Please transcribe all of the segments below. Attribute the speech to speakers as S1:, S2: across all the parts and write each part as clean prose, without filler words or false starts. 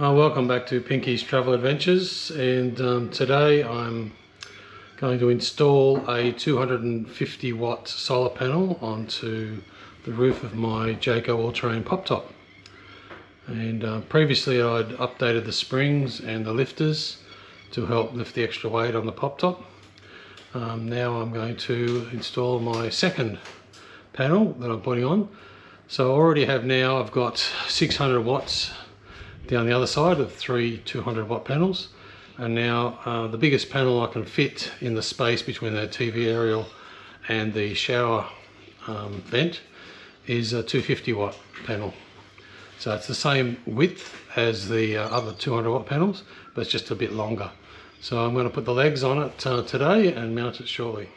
S1: Welcome back to Pinky's Travel Adventures, and today I'm going to install a 250 watt solar panel onto the roof of my Jayco all-terrain Poptop. And previously I'd updated the springs and the lifters to help lift the extra weight on the Poptop. Now I'm going to install my second panel that I'm putting on. So I already have now, I've got 600 watts down the other side of three 200 watt panels, and now the biggest panel I can fit in the space between the TV aerial and the shower vent is a 250 watt panel. So it's the same width as the other 200 watt panels, but it's just a bit longer. So I'm going to put the legs on it today and mount it shortly.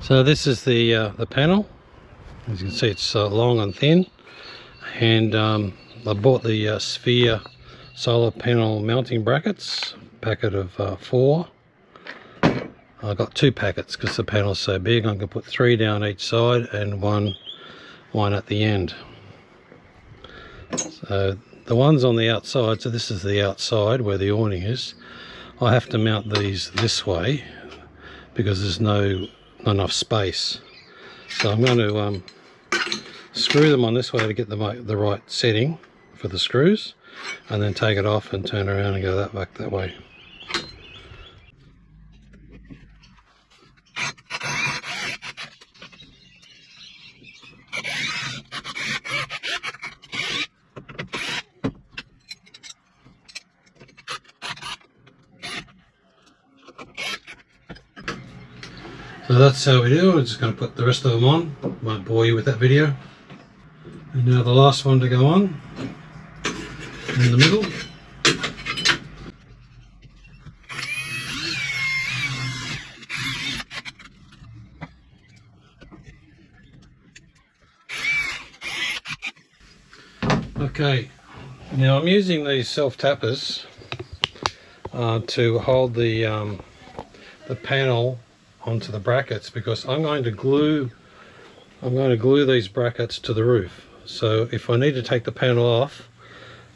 S1: So this is the panel. As you can see, it's long and thin, and I bought the sphere solar panel mounting brackets, packet of 4. I got 2 packets because the panel's so big. I'm going to put 3 down each side and one at the end. So the ones on the outside, so this is the outside where the awning is, I have to mount these this way because there's not enough space. So I'm going to screw them on this way to get the right setting for the screws, and then take it off and turn around and go back that way. So that's how we do. I'm just going to put the rest of them on. Won't bore you with that video. And now the last one to go on in the middle. Okay, now I'm using these self-tappers to hold the panel onto the brackets, because I'm going to glue these brackets to the roof. So if I need to take the panel off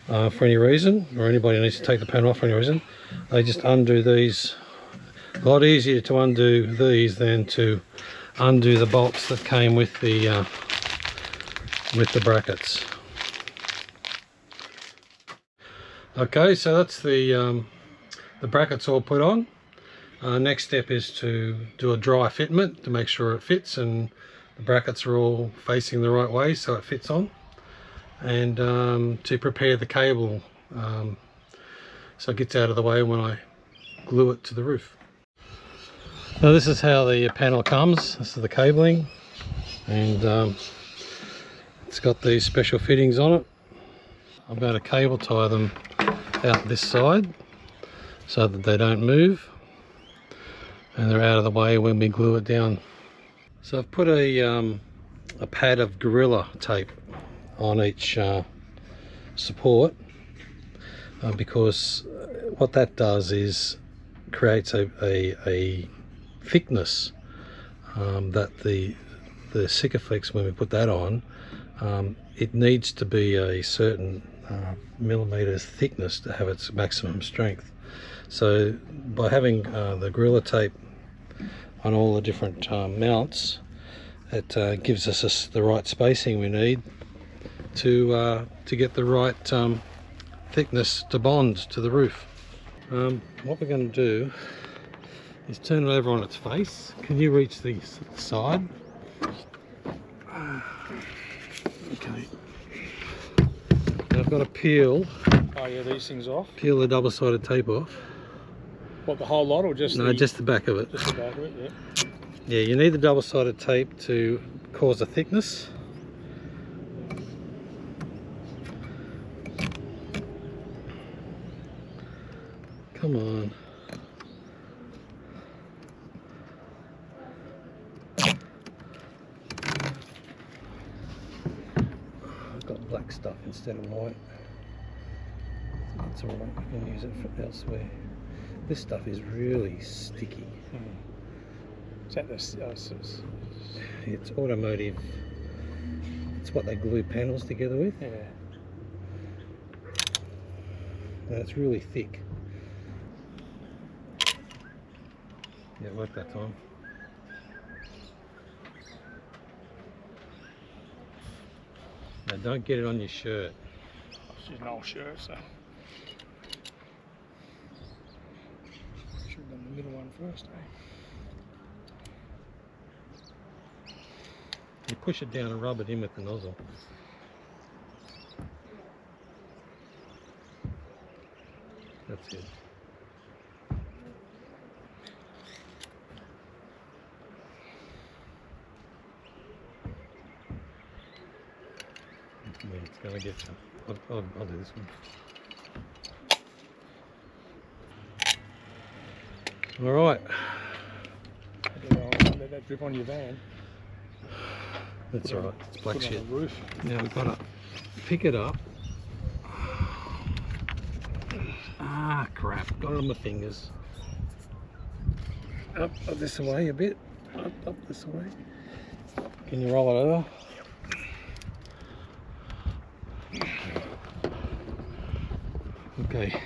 S1: for any reason, or anybody needs to take the panel off for any reason, they just undo these. A lot easier to undo these than to undo the bolts that came with the brackets. Okay, so that's the brackets all put on. Next step is to do a dry fitment to make sure it fits and the brackets are all facing the right way so it fits on, and to prepare the cable so it gets out of the way when I glue it to the roof. So this is how the panel comes. This is the cabling, and it's got these special fittings on it. I'm going to cable tie them out this side so that they don't move and they're out of the way when we glue it down. So I've put a pad of Gorilla tape on each support because what that does is creates a thickness that the Sikaflex, when we put that on, it needs to be a certain millimeters thickness to have its maximum strength. So by having the Gorilla tape on all the different mounts, it gives us the right spacing we need to get the right thickness to bond to the roof. What we're going to do is turn it over on its face. Can you reach the side? Okay. Now I've got to peel.
S2: Oh yeah, these things off.
S1: Peel the double-sided tape off.
S2: What, the whole lot, or just
S1: just the back of it?
S2: Just the back of it, yeah.
S1: Yeah, you need the double-sided tape to cause a thickness. Come on. I've got black stuff instead of white. That's alright, we can use it for elsewhere. This stuff is really sticky.
S2: Is that this?
S1: It's automotive. It's what they glue panels together with.
S2: Yeah.
S1: and it's really thick. Yeah, it worked that time. Now don't get it on your shirt.
S2: It's just an old shirt, so. Should have done the middle one first, eh?
S1: You push it down and rub it in with the nozzle. That's it. It's going to get you. I'll do this one. All right.
S2: Let that drip on your van.
S1: That's all right. It's black
S2: Put it
S1: shit.
S2: on the roof.
S1: Now we've got to pick it up. Ah, crap. Got it on my fingers. Up this way a bit. Up this way. Can you roll it over? Okay.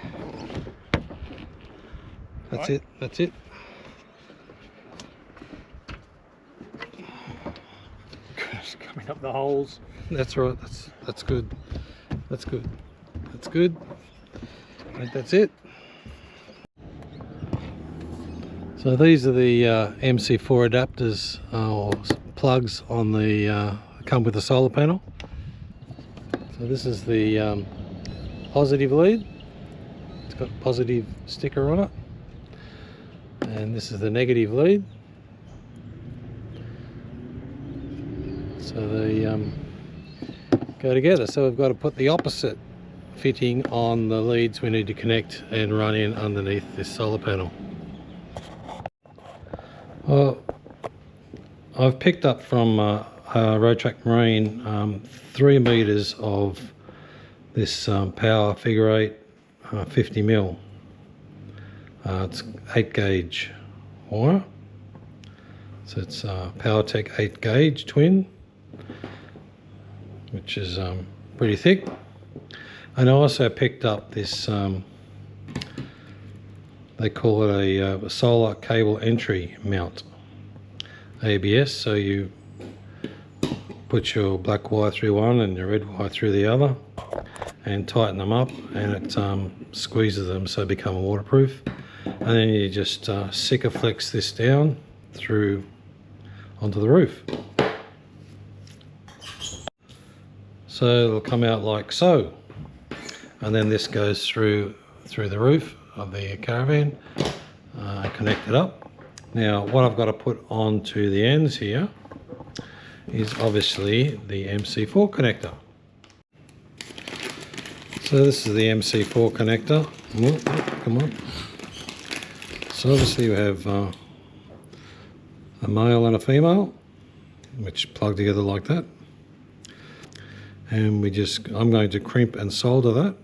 S1: That's it. That's it.
S2: It's coming up the holes.
S1: That's right. That's good. That's good. That's good. I think that's it. So these are the MC4 adapters or plugs on the come with the solar panel. So this is the positive lead. It's got a positive sticker on it, and this is the negative lead. So they go together. So we've got to put the opposite fitting on the leads we need to connect and run in underneath this solar panel. Well, I've picked up from RoadTrack Marine 3 meters of this power figure 8 50 mil. It's 8 gauge wire, so it's PowerTech 8 gauge twin, which is pretty thick. And I also picked up this they call it a solar cable entry mount, ABS. So you put your black wire through one and your red wire through the other and tighten them up, and it squeezes them so they become waterproof. And then you just Sikaflex this down through onto the roof. So it'll come out like so, and then this goes through the roof of the Caravan, connect it up. Now what I've got to put onto the ends here is obviously the MC4 connector. So this is the MC4 connector. Oh, come on. So obviously we have a male and a female, which plug together like that. And I'm going to crimp and solder that.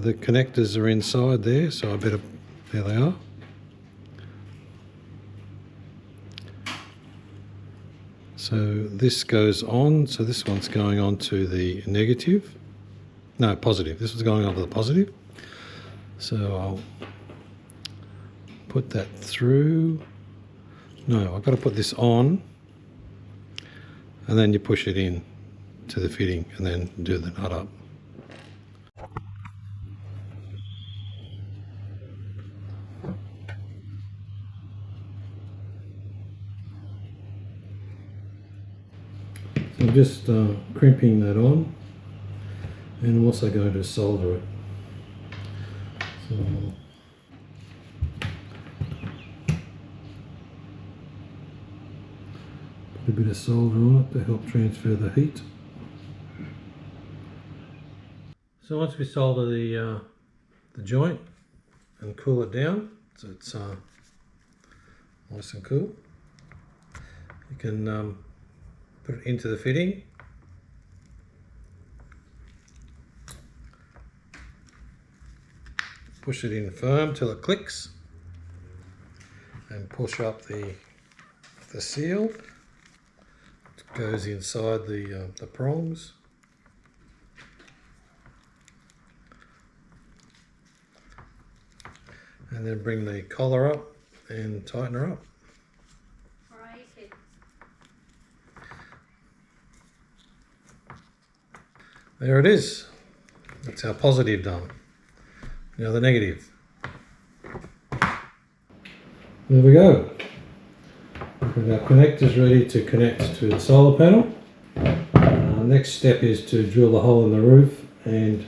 S1: The connectors are inside there, so there they are. So this goes on, so this one's going on to the negative. No, positive. This was going on to the positive. So I'll put that through. No, I've got to put this on, and then you push it in to the fitting and then do the nut up. So I'm just crimping that on, and I'm also going to solder it. So put a bit of solder on it to help transfer the heat. So once we solder the joint and cool it down, so it's nice and cool, you can put it into the fitting. Push it in firm till it clicks, and push up the seal. It goes inside the prongs. and then bring the collar up and tighten her up. There it is. That's our positive done. Now the negative. There we go. We've got our connectors ready to connect to the solar panel. Next step is to drill a hole in the roof and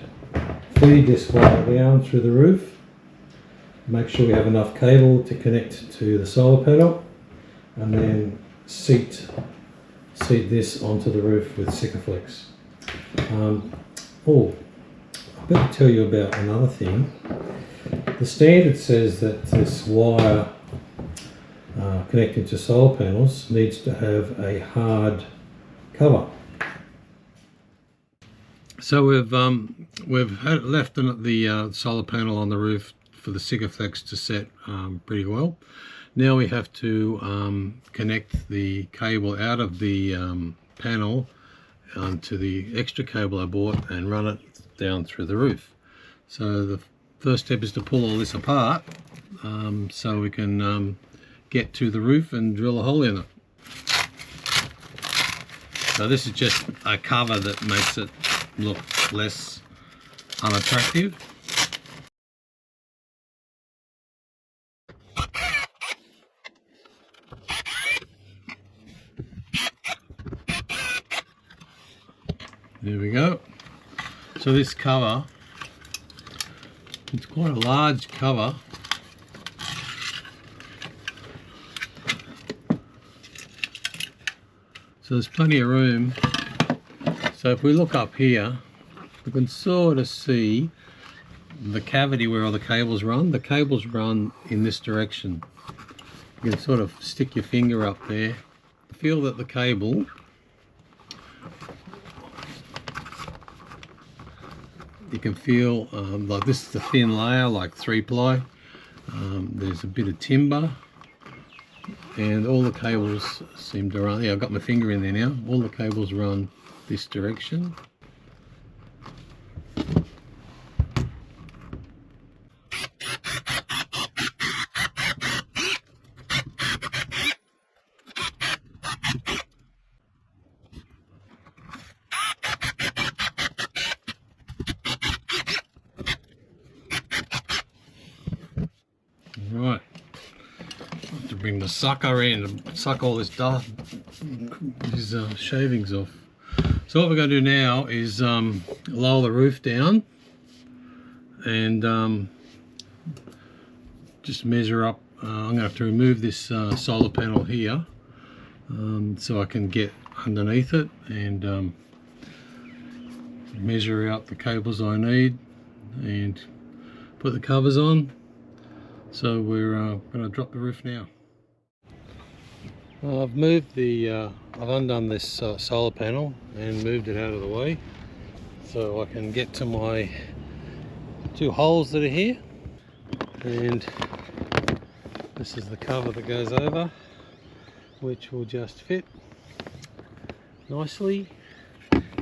S1: feed this wire down through the roof. Make sure we have enough cable to connect to the solar panel, and then seat this onto the roof with Sikaflex. I better tell you about another thing. The standard says that this wire connecting to solar panels needs to have a hard cover. So we've left the solar panel on the roof for the Sikaflex to set pretty well. Now we have to connect the cable out of the panel onto the extra cable I bought and run it down through the roof. So the first step is to pull all this apart so we can get to the roof and drill a hole in it. So this is just a cover that makes it look less unattractive. There we go. So this cover, it's quite a large cover. So there's plenty of room. So if we look up here, we can sort of see the cavity where all the cables run. The cables run in this direction. You can sort of stick your finger up there. Feel that the cable, you can feel like this is a thin layer, like 3-ply. There's a bit of timber, and all the cables seem to run. Yeah, I've got my finger in there now. All the cables run this direction. Right, to bring the sucker in and suck all this dust, these shavings off. So what we're going to do now is lower the roof down and just measure up. I'm going to have to remove this solar panel here so I can get underneath it and measure out the cables I need and put the covers on. So we're going to drop the roof now. Well, I've undone this solar panel and moved it out of the way so I can get to my 2 holes that are here, and this is the cover that goes over, which will just fit nicely.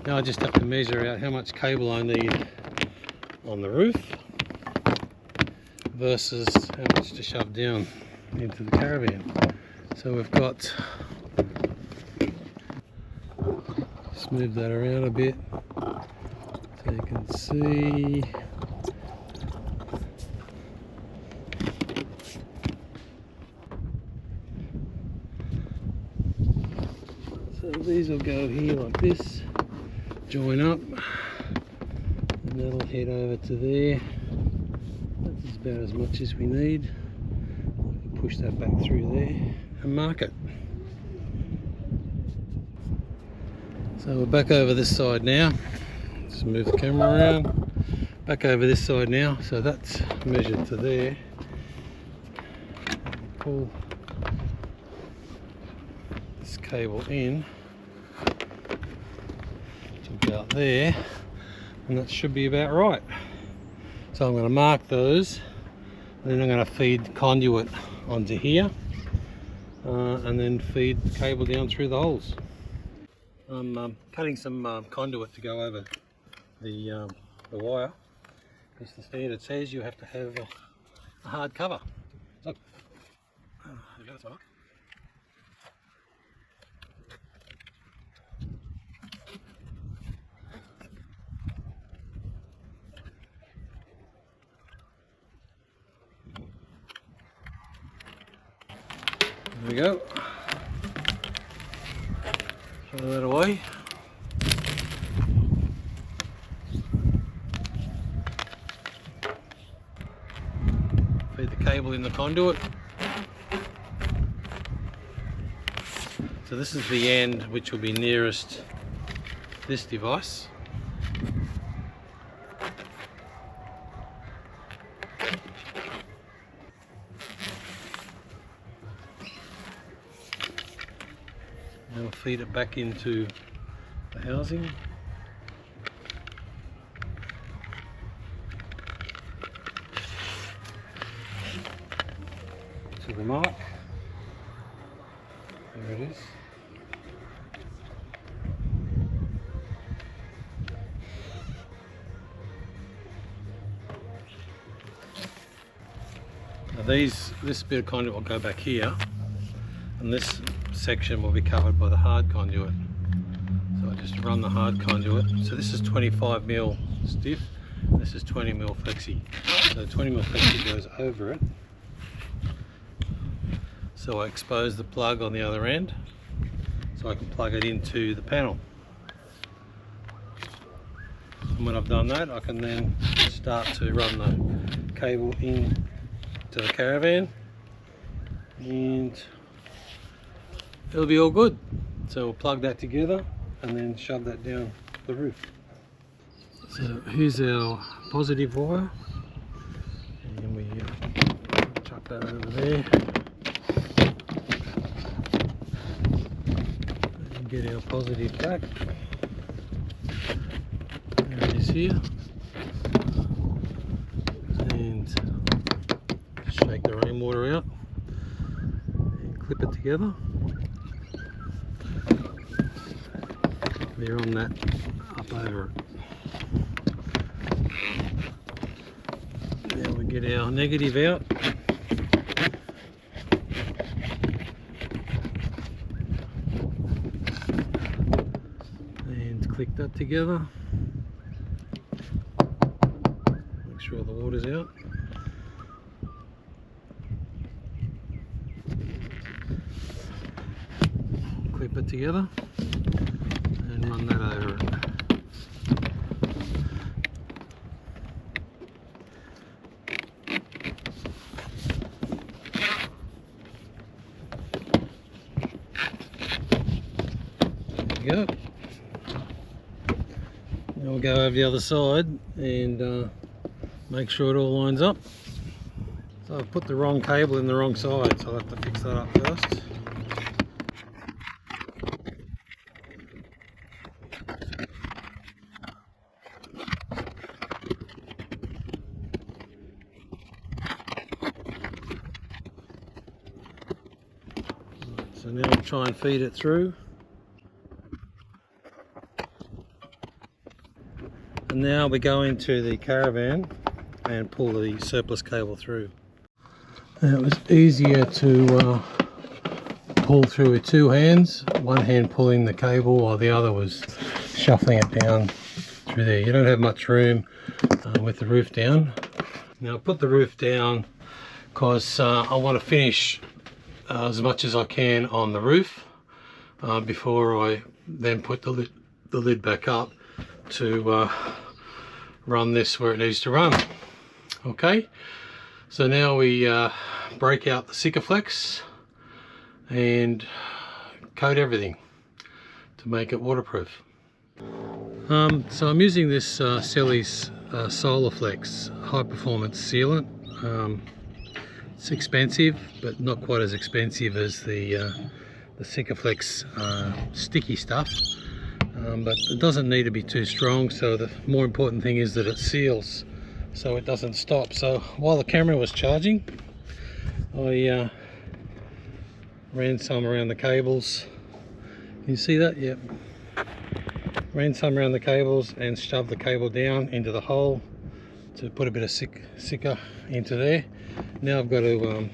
S1: Now I just have to measure out how much cable I need on the roof versus how much to shove down into the Caravan. So we've got, just move that around a bit so you can see. So these will go here like this, join up, and that'll head over to there. That's about as much as we need. Push that back through there and mark it. So we're back over this side now. Just move the camera around. Back over this side now. So that's measured to there. Pull this cable in to about there, and that should be about right. So I'm going to mark those, and then I'm going to feed conduit onto here, and then feed the cable down through the holes. I'm cutting some conduit to go over the wire, because the standard says you have to have a hard cover. So, that's all right. There we go. Throw that away. Feed the cable in the conduit. So this is the end which will be nearest this device. Now we'll feed it back into the housing. To the mark. There it is. Now this bit of conduit will go back here, and this section will be covered by the hard conduit. So I just run the hard conduit. So this is 25mm stiff, this is 20mm flexi. So 20mm flexi goes over it. So I expose the plug on the other end, so I can plug it into the panel. And when I've done that, I can then start to run the cable in to the Caravan, and it'll be all good. So we'll plug that together and then shove that down the roof. So here's our positive wire, and we chuck that over there and get our positive back. There it is here, and shake the rainwater out and clip it together. There on that, up over it. Now we get our negative out. And click that together. Make sure the water's out. Clip it together. And run that over it. There we go. Now we'll go over the other side and make sure it all lines up. So I've put the wrong cable in the wrong side, so I'll have to fix that up first. So now I'll try and feed it through. And now we go into the Caravan and pull the surplus cable through. And it was easier to pull through with two hands, one hand pulling the cable while the other was shuffling it down through there. You don't have much room with the roof down. Now I put the roof down because I want to finish as much as I can on the roof before I then put the lid back up to run this where it needs to run. Okay, so now we break out the Sikaflex and coat everything to make it waterproof. So I'm using this Selly's Solarflex high performance sealant. It's expensive, but not quite as expensive as the Sikaflex sticky stuff. But it doesn't need to be too strong, so the more important thing is that it seals so it doesn't stop. So while the camera was charging, I ran some around the cables. Can you see that? Yep. Ran some around the cables and shoved the cable down into the hole to put a bit of sicker into there. Now I've got to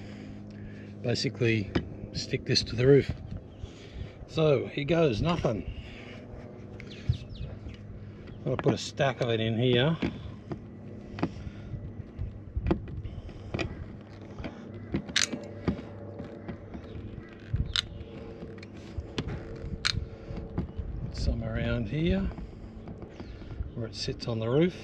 S1: basically stick this to the roof. So here goes nothing. I'll put a stack of it in here. Some around here where it sits on the roof.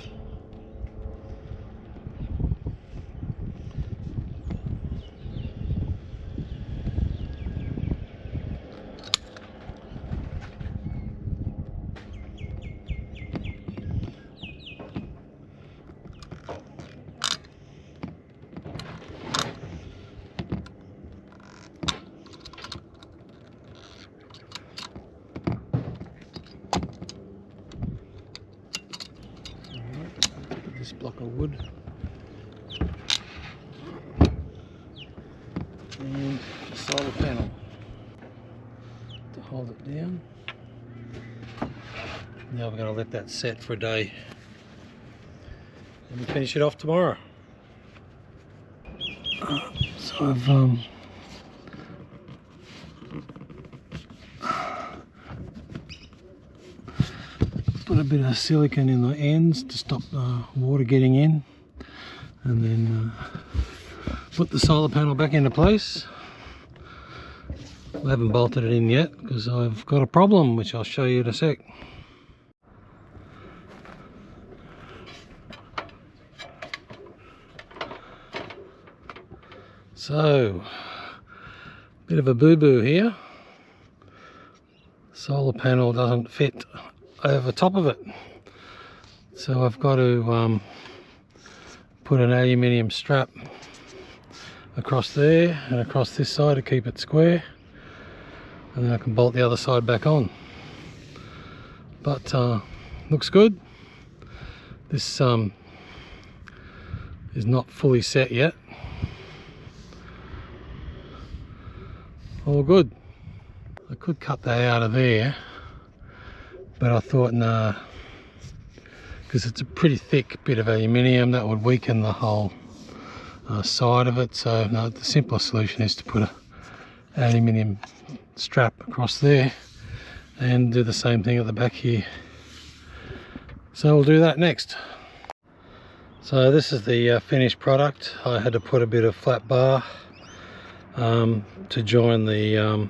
S1: This block of wood and a solar panel to hold it down. Now we're going to let that set for a day and we finish it off tomorrow. So I've put a bit of silicone in the ends to stop the water getting in, and then put the solar panel back into place. I haven't bolted it in yet because I've got a problem which I'll show you in a sec. So, bit of a boo-boo here. Solar panel doesn't fit over top of it, so I've got to put an aluminium strap across there and across this side to keep it square, and then I can bolt the other side back on. But looks good. This is not fully set yet. All good. I could cut that out of there, but I thought nah, because it's a pretty thick bit of aluminium that would weaken the whole side of it. So no, the simplest solution is to put an aluminium strap across there and do the same thing at the back here. So we'll do that next. So this is the finished product. I had to put a bit of flat bar to join the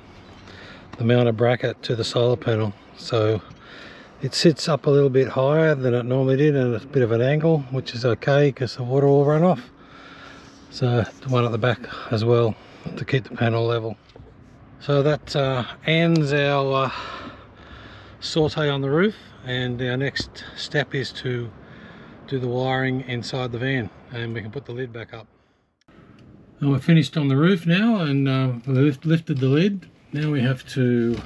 S1: mounter bracket to the solar panel, so it sits up a little bit higher than it normally did and a bit of an angle, which is okay because the water will run off. So the one at the back as well to keep the panel level. So that ends our saute on the roof, and our next step is to do the wiring inside the van, and we can put the lid back up. And we're finished on the roof now, and we've lifted the lid. Now we have to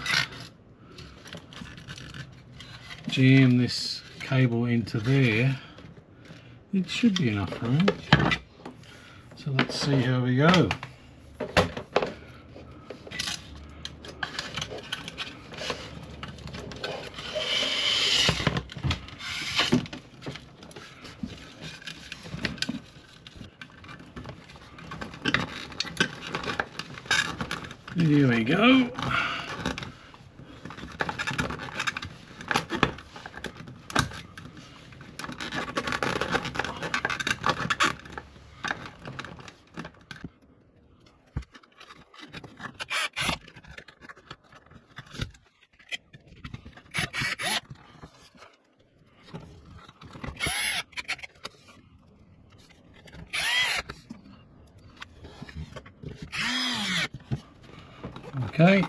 S1: jam this cable into there. It should be enough room. So let's see how we go. Here we go. Okay,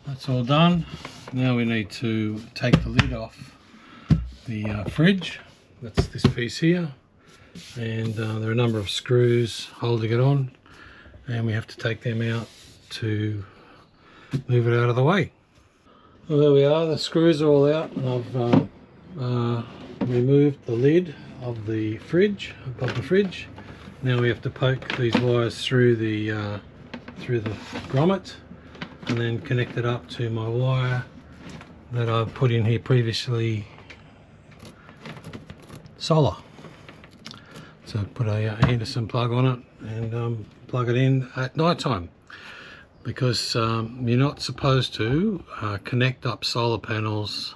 S1: that's all done. Now we need to take the lid off the fridge. That's this piece here, and there are a number of screws holding it on, and we have to take them out to move it out of the way. Well, there we are, the screws are all out, and I've removed the lid of the fridge, above the fridge. Now we have to poke these wires through the grommet and then connect it up to my wire that I've put in here previously solar. So put a Anderson plug on it and plug it in at night time, because you're not supposed to connect up solar panels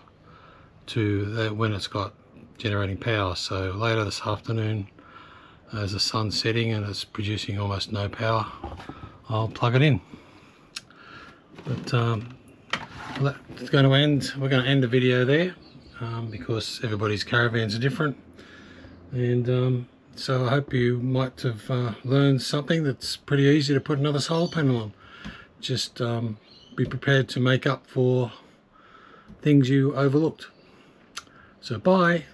S1: to when it's got generating power. So later this afternoon, as the sun's setting and it's producing almost no power, I'll plug it in. But it's going to end. We're going to end the video there because everybody's caravans are different, and so I hope you might have learned something that's pretty easy to put another solar panel on. Just be prepared to make up for things you overlooked. So bye.